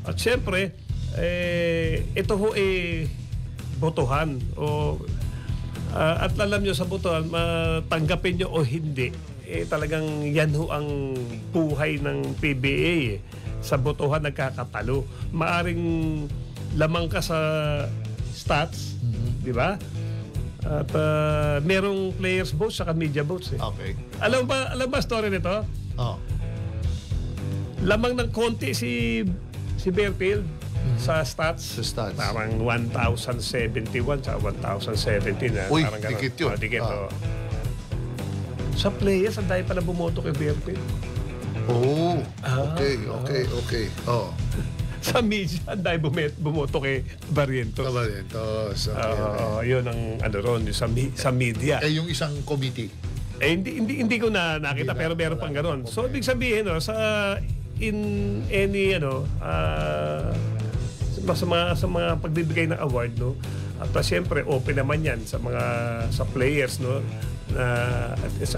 At syempre, ito ho botohan at alam nyo sa botohan, matanggapin nyo o hindi, talagang yan ho ang buhay ng PBA. Sa botohan nagkakatalo. Maaring lamang ka sa stats, di ba? At merong players votes saka media votes. Okay. Alam ba story nito? Oh. Lamang ng konti si Bearfield sa stats. Sa stats. Parang 1,071 sa 1,017. Uy, parang dikit yun. Dikit, Sa players, ang dahil pala bumoto kay Bearfield. Oh, okay. Oh. Sa media, ang dahil bumoto kay Barrientos. Barrientos. Okay. Yun ang ron, sa media. Yung isang committee. Hindi ko nakita, pero meron pang gano'n. So, ibig sabihin, in any sa mga pagbibigay ng award, at siyempre open naman yan sa players,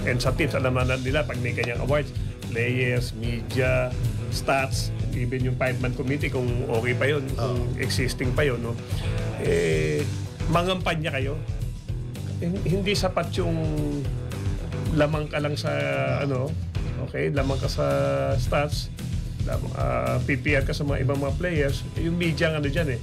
and sa teams, alam na nila pag may kanyang awards, players, media, stats, even yung 5-man committee kung okay pa yun, kung existing pa yun, mangampanya kayo. Hindi sapat yung lamang ka lang sa lamang ka sa stats, PPR ka sa mga ibang mga players, yung media dyan